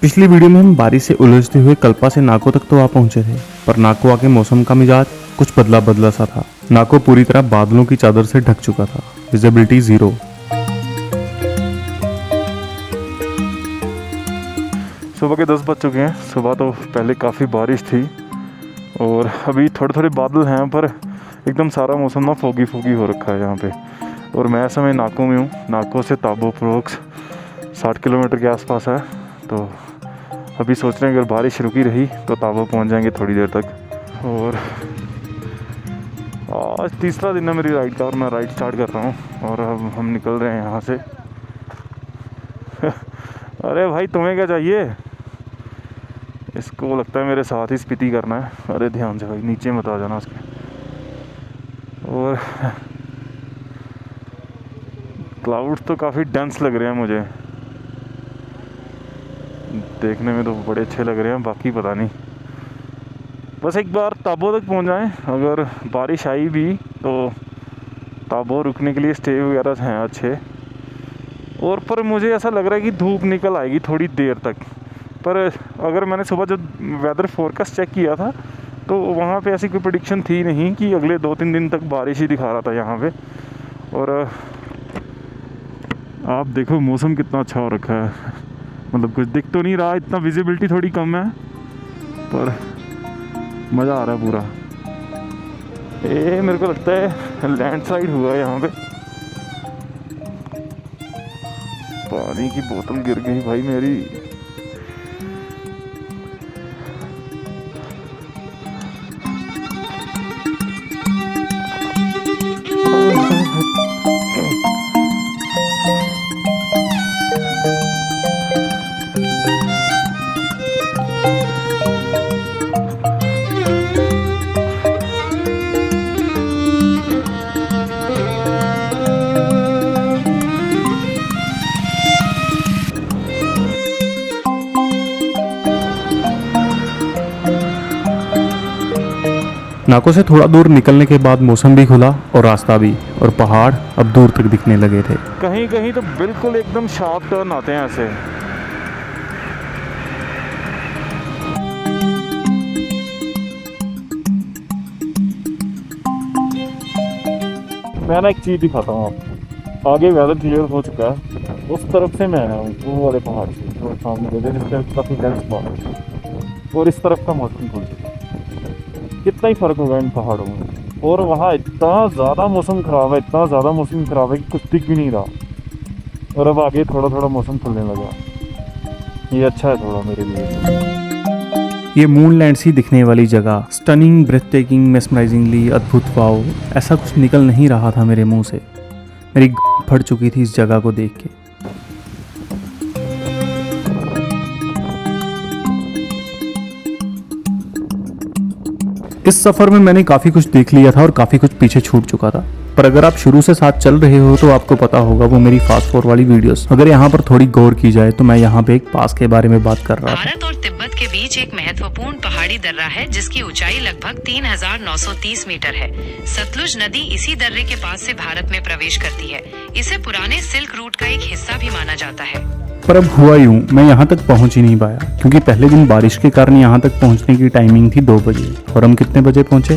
पिछली वीडियो में हम बारिश से उलझते हुए कल्पा से नाको तक तो आ पहुंचे थे, पर नाको आके मौसम का मिजाज कुछ बदला बदला सा था। नाको पूरी तरह बादलों की चादर से ढक चुका था, विजिबिलिटी जीरो। सुबह के 10 बज चुके हैं। सुबह तो पहले काफ़ी बारिश थी और अभी थोड़े थोड़े बादल हैं, पर एकदम सारा मौसम ना फोगी फोगी हो रखा है यहाँ पे। और मैं इस समय नाको में हूँ। नाको से ताबो अप्रोक्स 60 किलोमीटर के आसपास है। तो अभी सोच रहे हैं अगर बारिश रुकी रही तो ताबो पहुँच जाएंगे थोड़ी देर तक। और आज तीसरा दिन है मेरी राइड का और मैं राइड स्टार्ट कर रहा हूँ और अब हम निकल रहे हैं यहाँ से। अरे भाई तुम्हें क्या चाहिए? इसको लगता है मेरे साथ ही स्पीति करना है। अरे ध्यान से भाई, नीचे मत आ जाना उसके। और क्लाउड्स तो काफ़ी डेंस लग रहे हैं मुझे, देखने में तो बड़े अच्छे लग रहे हैं, बाकी पता नहीं। बस एक बार ताबो तक पहुंच जाएं। अगर बारिश आई भी तो ताबो रुकने के लिए स्टे वगैरह हैं अच्छे। और पर मुझे ऐसा लग रहा है कि धूप निकल आएगी थोड़ी देर तक। पर अगर मैंने सुबह जब वेदर फोरकास्ट चेक किया था तो वहाँ पे ऐसी कोई प्रेडिक्शन थी नहीं कि अगले 2-3 दिन तक बारिश ही दिखा रहा था यहाँ पे। और आप देखो मौसम कितना अच्छा हो रखा है, मतलब कुछ दिख तो नहीं रहा, इतना विजिबिलिटी थोड़ी कम है, पर मज़ा आ रहा है पूरा। ये मेरे को लगता है लैंडस्लाइड हुआ है यहाँ पे। पानी की बोतल गिर गई भाई मेरी। नाको से थोड़ा दूर निकलने के बाद मौसम भी खुला और रास्ता भी, और पहाड़ अब दूर तक दिखने लगे थे। कहीं कहीं तो बिल्कुल एकदम शार्प टर्न आते हैं ऐसे। मैं ना एक चीज़ दिखाता हूँ आपको। आगे वेदर क्लियर हो चुका है, उस तरफ से मैं आया हूँ वो वाले पहाड़ से जो सामने इस तरफ काफ़ी डेंस पहाड़, और इस तरफ का मौसम खुल चुका है। कितना ही फ़र्क होगा इन पहाड़ों में। और वहाँ इतना ज़्यादा मौसम ख़राब है, इतना ज़्यादा मौसम ख़राब है कि कुछ दिख भी नहीं रहा। और अब आगे थोड़ा थोड़ा मौसम खुलने लगा। ये अच्छा है थोड़ा मेरे लिए। ये मूनलैंड सी दिखने वाली जगह, स्टनिंग, ब्रेथ टेकिंग, मेस्मराइजिंगली अद्भुत, वाओ, ऐसा कुछ निकल नहीं रहा था मेरे मुंह से। मेरी फट चुकी थी इस जगह को देख के। इस सफ़र में मैंने काफ़ी कुछ देख लिया था और काफ़ी कुछ पीछे छूट चुका था, पर अगर आप शुरू से साथ चल रहे हो तो आपको पता होगा वो मेरी फास्ट फॉरवर्ड वाली वीडियोस। अगर यहाँ पर थोड़ी गौर की जाए तो मैं यहाँ पे एक पास के बारे में बात कर रहा था। भारत और तिब्बत के बीच एक महत्वपूर्ण पहाड़ी दर्रा है जिसकी ऊंचाई लगभग 3930 मीटर है। सतलुज नदी इसी दर्रे के पास से भारत में प्रवेश करती है। इसे पुराने सिल्क रूट का एक हिस्सा भी माना जाता है। पर अब हुआ यूं, मैं यहाँ तक पहुँच ही नहीं पाया क्योंकि पहले दिन बारिश के कारण यहाँ तक पहुँचने की टाइमिंग थी 2 बजे और हम कितने बजे पहुँचे?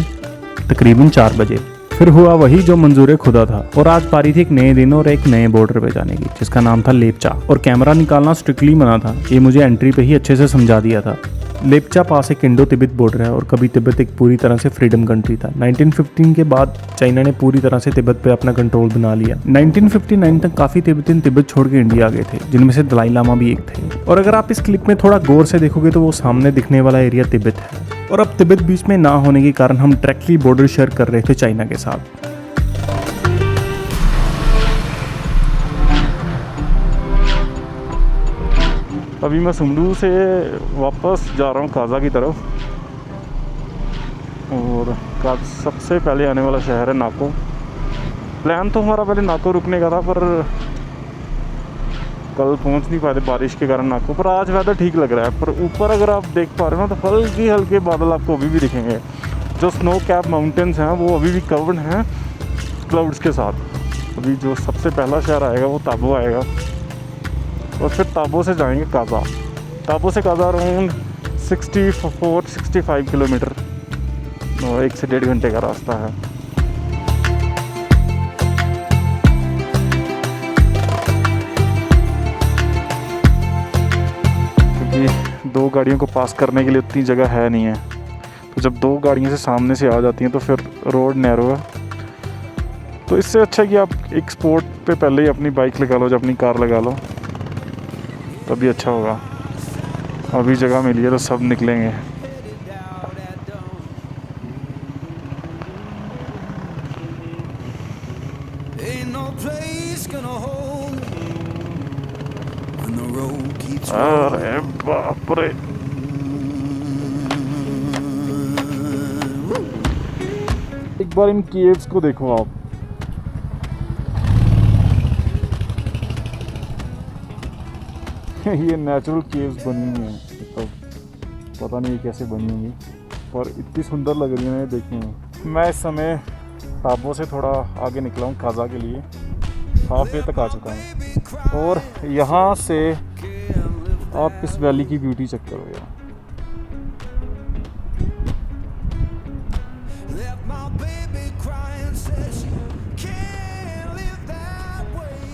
तकरीबन 4 बजे। फिर हुआ वही जो मंजूर खुदा था और आज पारी थी एक नए दिन और एक नए बॉर्डर पे जाने की, जिसका नाम था लेपचा। और कैमरा निकालना स्ट्रिक्टली मना था, ये मुझे एंट्री पे ही अच्छे से समझा दिया था। लेपचा पास एक इंडो तिब्बत बॉर्डर है और कभी तिब्बत एक पूरी तरह से फ्रीडम कंट्री था। 1915 के बाद चाइना ने पूरी तरह से तिब्बत पे अपना कंट्रोल बना लिया। 1959 तक काफ़ी तिब्बतियन तिब्बत छोड़ के इंडिया आ गए थे, जिनमें से दलाई लामा भी एक थे। और अगर आप इस क्लिप में थोड़ा गौर से देखोगे तो वो सामने दिखने वाला एरिया तिब्बत है। और अब तिब्बत बीच में ना होने के कारण हम डायरेक्टली बॉर्डर शेयर कर रहे थे चाइना के साथ। अभी मैं सुमडू से वापस जा रहा हूँ काजा की तरफ। और सबसे पहले आने वाला शहर है नाको। प्लान तो हमारा पहले नाको रुकने का था, पर कल पहुँच नहीं पाए बारिश के कारण नाको। पर आज वेदर ठीक लग रहा है। पर ऊपर अगर आप देख पा रहे हो ना तो हल्के हल्के बादल आपको अभी भी दिखेंगे। जो स्नो कैप माउंटेन्स हैं वो अभी भी कवर्ड हैं क्लाउड्स के साथ। अभी जो सबसे पहला शहर आएगा वो ताबो आएगा और फिर ताबो से जाएंगे काजा। ताबो से काजा अराउंड 64-65 किलोमीटर, 1 से 1.5 घंटे का रास्ता है। क्योंकि 2 गाड़ियों को पास करने के लिए उतनी जगह है नहीं है, तो जब 2 गाड़ियाँ से सामने से आ जाती हैं तो फिर रोड नैरो है। तो इससे अच्छा कि आप एक स्पॉट पे पहले ही अपनी बाइक लगा लो, जब अपनी कार लगा लो तभी अच्छा होगा। अभी जगह मिली है तो सब निकलेंगे। अरे बाप रे, एक बार इन केव्स को देखो आप। ये नेचुरल केव्स बनी हुई हैं, तो पता नहीं कैसे बनी होंगी, पर इतनी सुंदर लग रही है देखने में। मैं इस समय ताबो से थोड़ा आगे निकला हूँ काजा के लिए, हाफ वे तक आ चुका हूँ। और यहाँ से आप इस वैली की ब्यूटी चेक करो यार।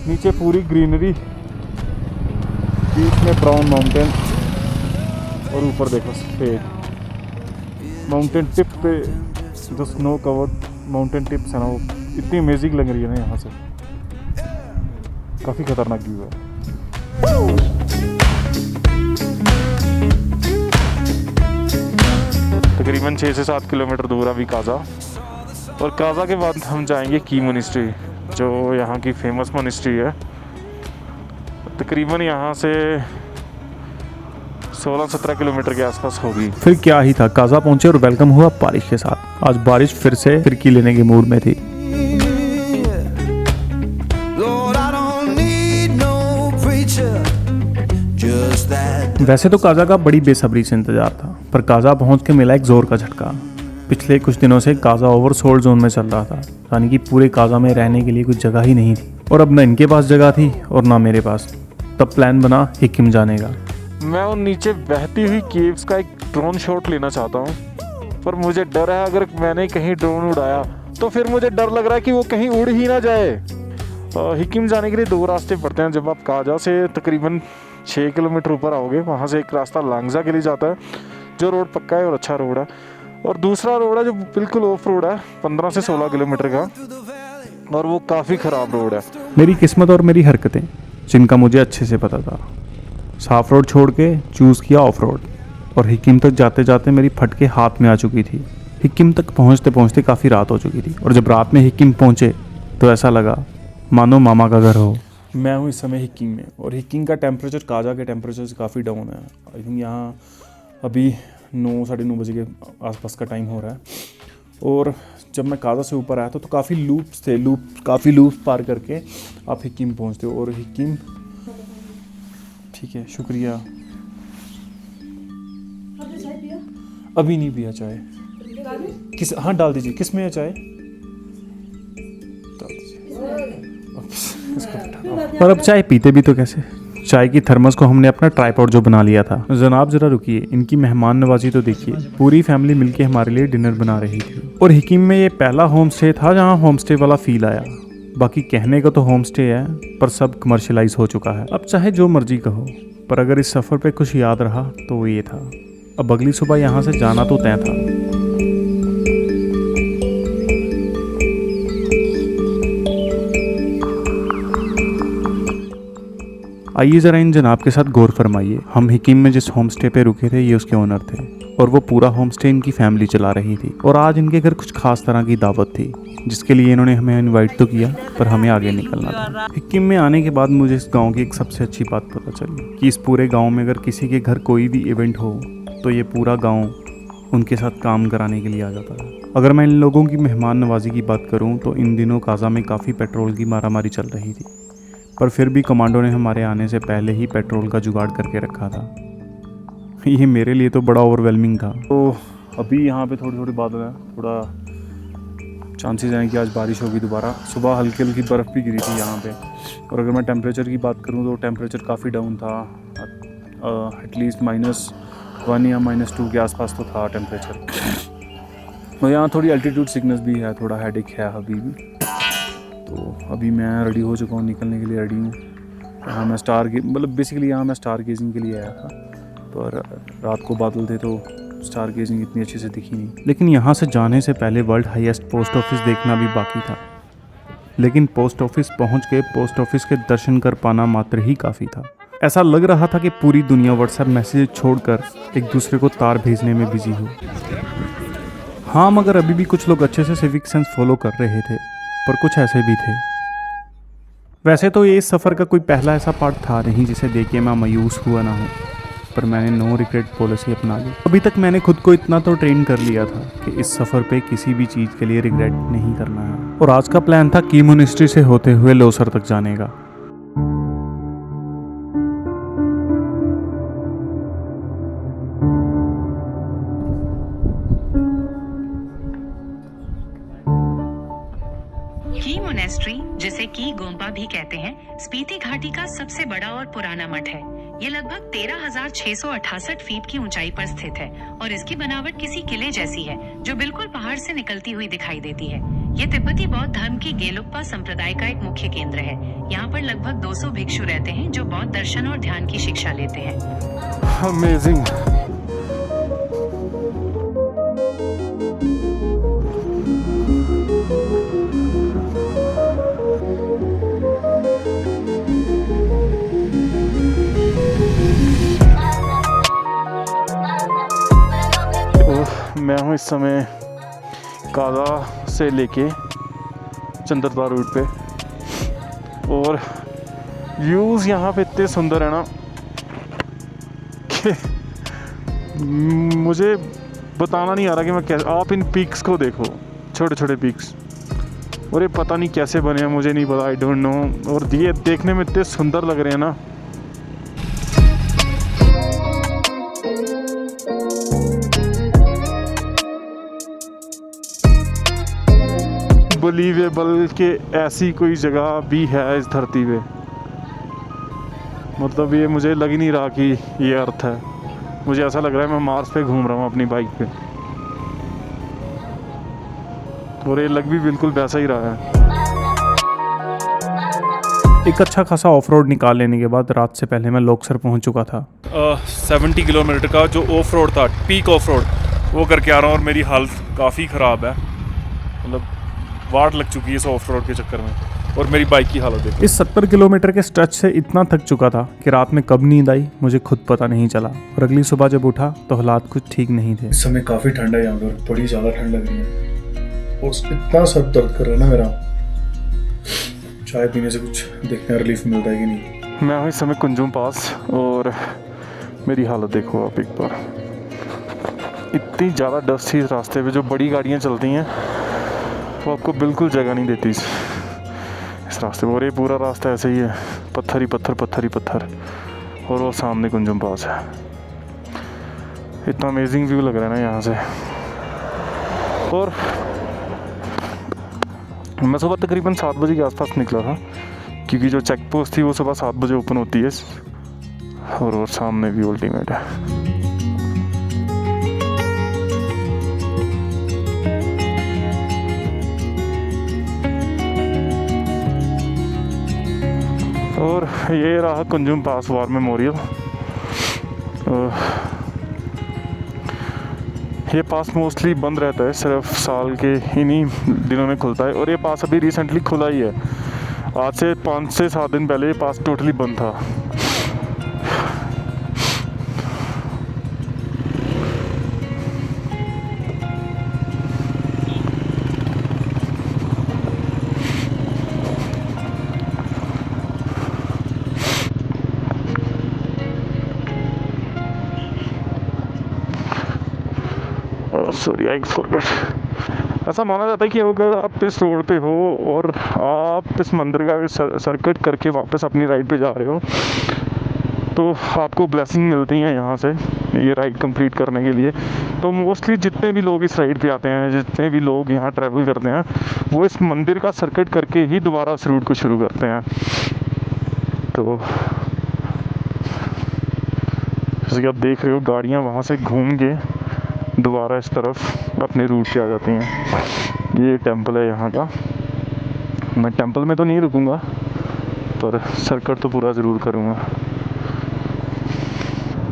नीचे पूरी ग्रीनरी, बीच में ब्राउन माउंटेन, और ऊपर देखो सफेद माउंटेन टिप पे जो स्नो कवर्ड माउंटेन टिप्स है ना, वो इतनी अमेजिंग लग रही है ना यहाँ से। काफ़ी खतरनाक व्यू है। तकरीबन 6 से 7 किलोमीटर दूर अभी काजा, और काजा के बाद हम जाएंगे की मोनेस्ट्री, जो यहाँ की फेमस मोनेस्ट्री है। तकरीबन यहाँ से 16-17 किलोमीटर के आसपास होगी। फिर क्या ही था, काजा पहुंचे और वेलकम हुआ बारिश के साथ। आज बारिश फिर से फिरकी लेने के मूड में थी। वैसे तो काजा का बड़ी बेसब्री से इंतजार था, पर काजा पहुंच के मिला एक जोर का झटका। पिछले कुछ दिनों से काजा ओवरसोल्ड जोन में चल रहा था, यानी कि पूरे काजा में रहने के लिए कुछ जगह ही नहीं थी, और अब न इनके पास जगह थी और ना मेरे पास। तब प्लान बना हिकिम जाने का। मैं उन नीचे बहती हुई केव्स का एक ड्रोन शॉट लेना चाहता हूँ, पर मुझे डर है अगर मैंने कहीं ड्रोन उड़ाया तो फिर मुझे डर लग रहा है कि वो कहीं उड़ ही ना जाए। हिकिम जाने के लिए 2 रास्ते पड़ते हैं। जब आप काजा से तकरीबन 6 किलोमीटर ऊपर आओगे, वहाँ से एक रास्ता लांगजा के लिए जाता है, जो रोड पक्का है और अच्छा रोड है, और दूसरा रोड है जो बिल्कुल ऑफ रोड है 15 से 16 किलोमीटर का, और वो काफ़ी ख़राब रोड है। मेरी किस्मत और मेरी हरकतें, जिनका मुझे अच्छे से पता था। साफ रोड छोड़ के चूज़ किया ऑफ रोड, और हिकिम तक जाते जाते मेरी फटके हाथ में आ चुकी थी। हिकिम तक पहुंचते पहुंचते काफ़ी रात हो चुकी थी, और जब रात में हिकिम पहुंचे तो ऐसा लगा मानो मामा का घर हो। मैं हूँ इस समय हिकिम में, और हिकिम का टेम्परेचर काजा के टेम्परेचर से काफ़ी डाउन है। आई थिंक यहाँ अभी 9 साढ़े 9 बजे के आसपास का टाइम हो रहा है। और जब मैं काजा से ऊपर आया था तो काफ़ी लूप्स थे, काफ़ी लूप्स पार करके आप हिकिम पहुँचते हो। और हिकिम, ठीक है, शुक्रिया। अभी नहीं पिया चाय। किस, हाँ डाल दीजिए। किस में है चाय? पर अब चाय पीते भी तो कैसे। चाय की थर्मस को हमने अपना ट्राइपॉड जो बना लिया था। जनाब जरा रुकिए, इनकी मेहमान नवाजी तो देखिए। पूरी फैमिली मिलके हमारे लिए डिनर बना रही थी। और हिकिम में ये पहला होम स्टे था जहाँ होम स्टे वाला फील आया। बाकी कहने का तो होम स्टे है, पर सब कमर्शलाइज हो चुका है। अब चाहे जो मर्जी कहो, पर अगर इस सफ़र पे कुछ याद रहा तो वो ये था। अब अगली सुबह यहाँ से जाना तो तय था। आइए ज़रा इन जनाब के साथ गौर फरमाइए। हम हिकिम में जिस होम स्टे पे रुके थे, ये उसके ओनर थे, और वो पूरा होम स्टे इनकी फैमिली चला रही थी। और आज इनके घर कुछ खास तरह की दावत थी, जिसके लिए इन्होंने हमें इनवाइट तो किया, पर हमें आगे निकलना था। हिकिम में आने के बाद मुझे इस गांव की एक सबसे अच्छी बात पता चली कि इस पूरे गांव में अगर किसी के घर कोई भी इवेंट हो तो ये पूरा गांव उनके साथ काम कराने के लिए आ जाता है। अगर मैं इन लोगों की मेहमान नवाजी की बात करूं तो इन दिनों काजा में काफ़ी पेट्रोल की मारामारी चल रही थी, पर फिर भी कमांडो ने हमारे आने से पहले ही पेट्रोल का जुगाड़ करके रखा था। ये मेरे लिए तो बड़ा ओवरवेलमिंग था। तो अभी यहाँ पे थोड़ी थोड़ी बादल है, थोड़ा चांसेस हैं कि आज बारिश होगी दोबारा। सुबह हल्की हल्की बर्फ़ भी गिरी थी यहाँ पे। और अगर मैं टेम्परेचर की बात करूँ तो टेम्परेचर काफ़ी डाउन था, एटलीस्ट -1 या -2 के आसपास तो था टेम्परेचर। और यहाँ थोड़ी एल्टीट्यूड सिकनेस भी है, थोड़ा हेडेक है अभी भी। तो अभी मैं रेडी हो चुका हूँ, निकलने के लिए रेडी हूँ। यहाँ मैं बेसिकली यहाँ मैं स्टार गेजिंग के लिए आया था, पर रात को बादल थे तो स्टार गेजिंग इतनी अच्छे से दिखी नहीं। लेकिन यहाँ से जाने से पहले वर्ल्ड हाईएस्ट पोस्ट ऑफिस देखना भी बाकी था। लेकिन पोस्ट ऑफिस पहुँच के पोस्ट ऑफिस के दर्शन कर पाना मात्र ही काफ़ी था। ऐसा लग रहा था कि पूरी दुनिया व्हाट्सएप मैसेज छोड़कर एक दूसरे को तार भेजने में बिजी हो। हाँ, मगर अभी भी कुछ लोग अच्छे से सिविक सेंस फॉलो कर रहे थे, पर कुछ ऐसे भी थे। वैसे तो ये इस सफ़र का कोई पहला ऐसा पार्ट था नहीं जिसे देख के मैं मायूस हुआ ना हूँ, पर मैंने नो रिग्रेट पॉलिसी अपना ली। अभी तक मैंने खुद को इतना तो ट्रेन कर लिया था कि इस सफ़र पे किसी भी चीज़ के लिए रिग्रेट नहीं करना है। और आज का प्लान था की मोनेस्ट्री से होते हुए लोसर तक जाने का। की मोनेस्ट्री, जिसे की गोम्पा भी कहते हैं, स्पीति घाटी का सबसे बड़ा और पुराना मठ है। ये लगभग 13,668 फीट की ऊंचाई पर स्थित है और इसकी बनावट किसी किले जैसी है जो बिल्कुल पहाड़ से निकलती हुई दिखाई देती है। ये तिब्बती बौद्ध धर्म की गेलुक्पा संप्रदाय का एक मुख्य केंद्र है। यहाँ पर लगभग 200 भिक्षु रहते हैं जो बौद्ध दर्शन और ध्यान की शिक्षा लेते हैं। अमेजिंग। मैं हूँ इस समय काजा से लेके चंद्रता रूट पे, और व्यूज़ यहाँ पे इतने सुंदर है ना कि मुझे बताना नहीं आ रहा कि मैं कैसे। आप इन पीक्स को देखो, छोटे छोटे पीक्स, और ये पता नहीं कैसे बने हैं, मुझे नहीं पता, आई डोंट नो। और ये देखने में इतने सुंदर लग रहे हैं ना। बिलीवेबल कि ऐसी कोई जगह भी है इस धरती पे। मतलब ये मुझे लग ही नहीं रहा कि ये अर्थ है। मुझे ऐसा लग रहा है मैं मार्स पे घूम रहा हूँ अपनी बाइक पे, और ये लग भी बिल्कुल वैसा ही रहा है। एक अच्छा खासा ऑफ रोड निकाल लेने के बाद रात से पहले मैं लोकसर पहुंच चुका था। 70 किलोमीटर का जो ऑफ रोड था, पीक ऑफ रोड, वो करके आ रहा हूँ और मेरी हालत काफ़ी ख़राब है। मतलब वाट लग चुकी है इस ऑफ रोड के चक्कर में, और मेरी बाइक की हालत देखो। इस 70 किलोमीटर के स्ट्रेच से इतना थक चुका था कि रात में कब नींद आई मुझे खुद पता नहीं चला, और अगली सुबह जब उठा तो हालात कुछ ठीक नहीं थे। इस समय काफ़ी ठंड है यहाँ पर, बड़ी ज़्यादा ठंड लग रही है, और इतना सर दर्द कर रहा है ना मेरा। चाय पीने से कुछ देखते हैं रिलीफ मिलता है कि नहीं। मैं हूँ इस समय कुंजुम पास, और मेरी हालत देखो आप एक बार। इतनी ज़्यादा डस्ट थी इस रास्ते पे, जो बड़ी गाड़ियाँ चलती हैं वो आपको बिल्कुल जगह नहीं देती इस रास्ते पर। और ये पूरा रास्ता ऐसे ही है, पत्थर ही पत्थर, पत्थर ही पत्थर, और वो सामने कुंजुम पास है। इतना अमेजिंग व्यू लग रहा है ना यहाँ से। और मैं सुबह तकरीबन 7 बजे के आसपास निकला था, क्योंकि जो चेक पोस्ट थी वो सुबह 7 बजे ओपन होती है, और सामने भी अल्टीमेट है। और ये रहा कुंजुम पास वार मेमोरियल। ये पास मोस्टली बंद रहता है, सिर्फ साल के इन्हीं दिनों में खुलता है, और ये पास अभी रिसेंटली खुला ही है। आज से 5 से 7 दिन पहले ये पास टोटली बंद था। Sorry I forgot. ऐसा माना जाता है कि अगर आप इस रोड पे हो और आप इस मंदिर का सर्किट करके वापस अपनी राइड पे जा रहे हो, तो आपको ब्लेसिंग मिलती हैं यहाँ से ये राइड कंप्लीट करने के लिए। तो मोस्टली जितने भी लोग इस राइड पे आते हैं, जितने भी लोग यहाँ ट्रैवल करते हैं, वो इस मंदिर का सर्किट करके ही दोबारा इस रूट को शुरू करते हैं। तो जैसे कि आप देख रहे हो गाड़ियाँ वहाँ से घूम के दोबारा इस तरफ अपने रूट पे आ जाती हैं। ये टेंपल है यहाँ का। मैं टेंपल में तो नहीं रुकूँगा पर सर्किट तो पूरा ज़रूर करूँगा।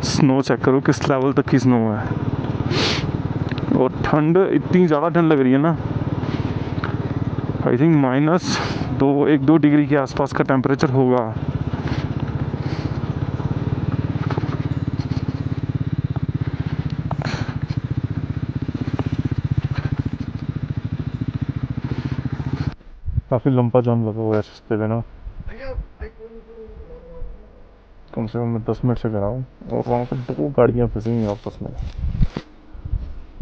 स्नो चेक करो किस लेवल तक की स्नो है, और ठंड इतनी ज़्यादा ठंड लग रही है ना। आई थिंक -1-2 डिग्री के आसपास का टेम्परेचर होगा। काफ़ी लंबा जाम लगा हुआ है रास्ते पे ना। कम से कम मैं 10 मिनट से खड़ा हूँ और वहाँ पे 2 गाड़ियाँ फंसी हुई आपस में।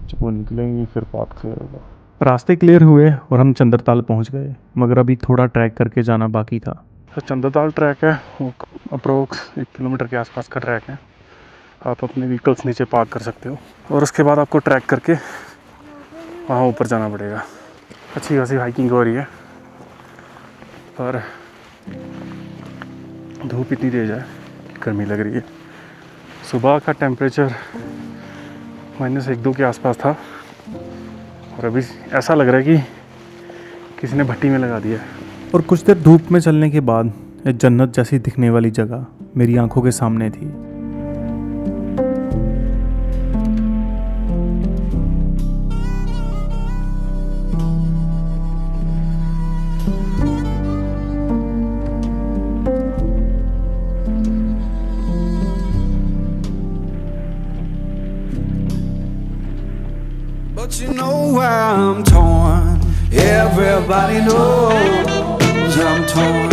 जब वो निकलेंगी फिर बात क्लियर होगा। रास्ते क्लियर हुए और हम चंद्रताल पहुंच गए, मगर अभी थोड़ा ट्रैक करके जाना बाकी था। तो चंद्रताल ट्रैक है, वो अप्रोक्स 1 किलोमीटर के आसपास का ट्रैक है। आप अपने व्हीकल्स नीचे पार्क कर सकते हो और उसके बाद आपको ट्रैक करके वहाँ ऊपर जाना पड़ेगा। अच्छी खासी हाइकिंग हो रही है पर धूप इतनी तेज है कि गर्मी लग रही है। सुबह का टेम्परेचर -1-2 के आसपास था और अभी ऐसा लग रहा है कि किसी ने भट्टी में लगा दिया है। और कुछ देर धूप में चलने के बाद एक जन्नत जैसी दिखने वाली जगह मेरी आंखों के सामने थी। But you know why I'm torn. Everybody knows I'm torn.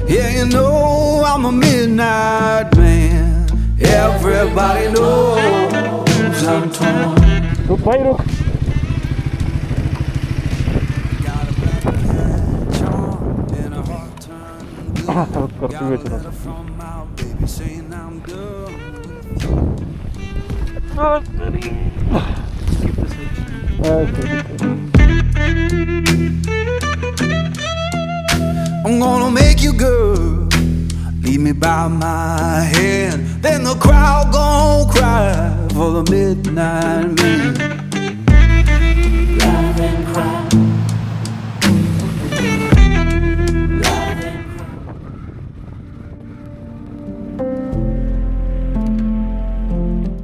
Yeah, you know I'm a midnight man. Everybody knows I'm torn. रुक भाई रुक। Got a black charm and a heart turned blue. करते हुए चलो। From my baby saying I'm done. I'm gonna make you good. Lead me by my hand. Then the crowd gon' cry for the midnight man. Love and cry.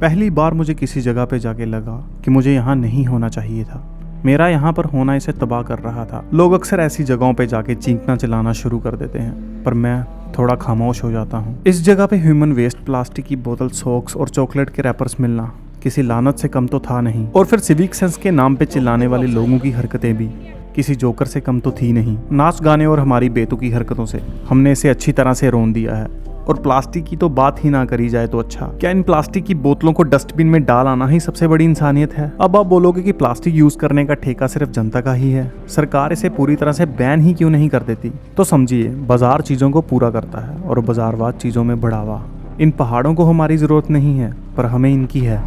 पहली बार मुझे किसी जगह पे जाके लगा कि मुझे यहाँ नहीं होना चाहिए था। मेरा यहाँ पर होना इसे तबाह कर रहा था। लोग अक्सर ऐसी जगहों पे जाके चीखना चिल्लाना शुरू कर देते हैं, पर मैं थोड़ा खामोश हो जाता हूँ। इस जगह पे ह्यूमन वेस्ट, प्लास्टिक की बोतल, सॉक्स और चॉकलेट के रैपर्स मिलना किसी लानत से कम तो था नहीं, और फिर सिविक सेंस के नाम पे चिल्लाने वाले लोगों की हरकतें भी किसी जोकर से कम तो थी नहीं। नाच गाने और हमारी बेतुकी हरकतों से हमने इसे अच्छी तरह से रोन दिया है। और प्लास्टिक की तो बात ही ना करी जाए तो अच्छा। क्या इन प्लास्टिक की बोतलों को डस्टबिन में डाल आना ही सबसे बड़ी इंसानियत है? अब आप बोलोगे कि प्लास्टिक यूज करने का ठेका सिर्फ जनता का ही है, सरकार इसे पूरी तरह से बैन ही क्यों नहीं कर देती? तो समझिए, बाजार चीजों को पूरा करता है और बाजारवाद चीजों में बढ़ावा। इन पहाड़ों को हमारी जरूरत नहीं है, पर हमें इनकी है।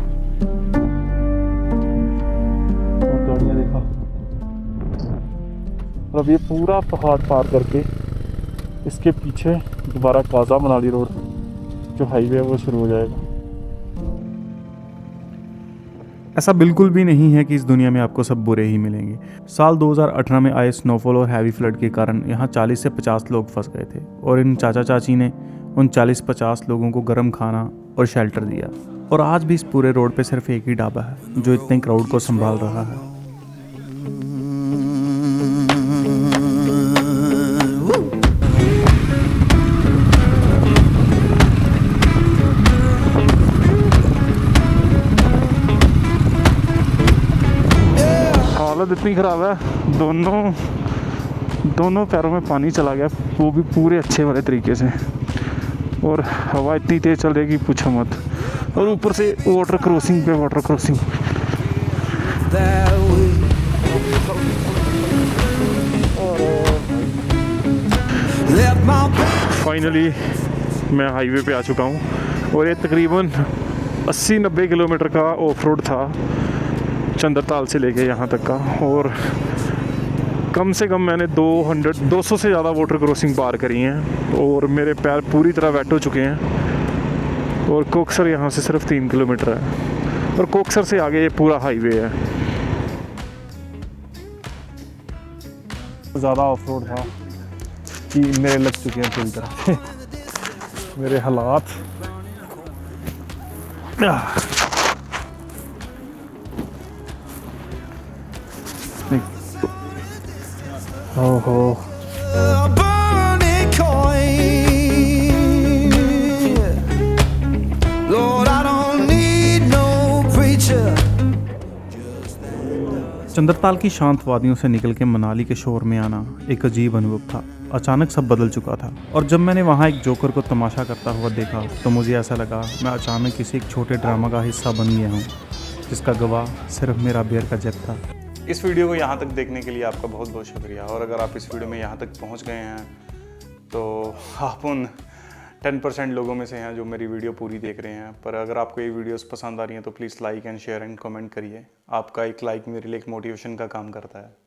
गाड़ियाँ देखा, अब ये पूरा पहाड़ पार करके इसके पीछे दोबारा काजा मनाली रोड जो हाईवे है वो शुरू हो जाएगा। ऐसा बिल्कुल भी नहीं है कि इस दुनिया में आपको सब बुरे ही मिलेंगे। साल 2018 में आए स्नोफॉल और हैवी फ्लड के कारण यहाँ 40 से 50 लोग फंस गए थे, और इन चाचा चाची ने उन 40-50 लोगों को गर्म खाना और शेल्टर दिया। और आज भी इस पूरे रोड पे सिर्फ एक ही ढाबा है जो इतने क्राउड को संभाल रहा है। हालत इतनी ख़राब है, दोनों पैरों में पानी चला गया, वो भी पूरे अच्छे वाले तरीके से, और हवा इतनी तेज़ चल रही है कि पूछो मत, और ऊपर से वाटर क्रॉसिंग पे वाटर क्रॉसिंग। फाइनली मैं हाईवे पे आ चुका हूँ, और ये तकरीबन 80-90 किलोमीटर का ऑफ रोड था चंद्रताल से लेके यहाँ तक का, और कम से कम मैंने 200 से ज़्यादा वाटर क्रॉसिंग पार करी हैं, और मेरे पैर पूरी तरह वेट हो चुके हैं। और कोकसर यहाँ से सिर्फ 3 किलोमीटर है और कोकसर से आगे ये पूरा हाईवे है। ज़्यादा ऑफ रोड था कि मेरे लग चुके हैं पूरी तरह से मेरे हालात। ओहो A burning coin. Lord, I don't need no preacher. Chandratal की शांत वादियों से निकल के मनाली के शोर में आना एक अजीब अनुभव था। अचानक सब बदल चुका था और जब मैंने वहाँ एक जोकर को तमाशा करता हुआ देखा तो मुझे ऐसा लगा मैं अचानक किसी एक छोटे ड्रामा का हिस्सा बन गया हूँ जिसका गवाह सिर्फ मेरा बेर का जेब था। इस वीडियो को यहाँ तक देखने के लिए आपका बहुत बहुत शुक्रिया। और अगर आप इस वीडियो में यहाँ तक पहुँच गए हैं तो आप उन 10% लोगों में से हैं जो मेरी वीडियो पूरी देख रहे हैं। पर अगर आपको ये वीडियोस पसंद आ रही हैं तो please like and share and comment करिए। आपका एक लाइक मेरे लिए एक मोटिवेशन का काम करता है।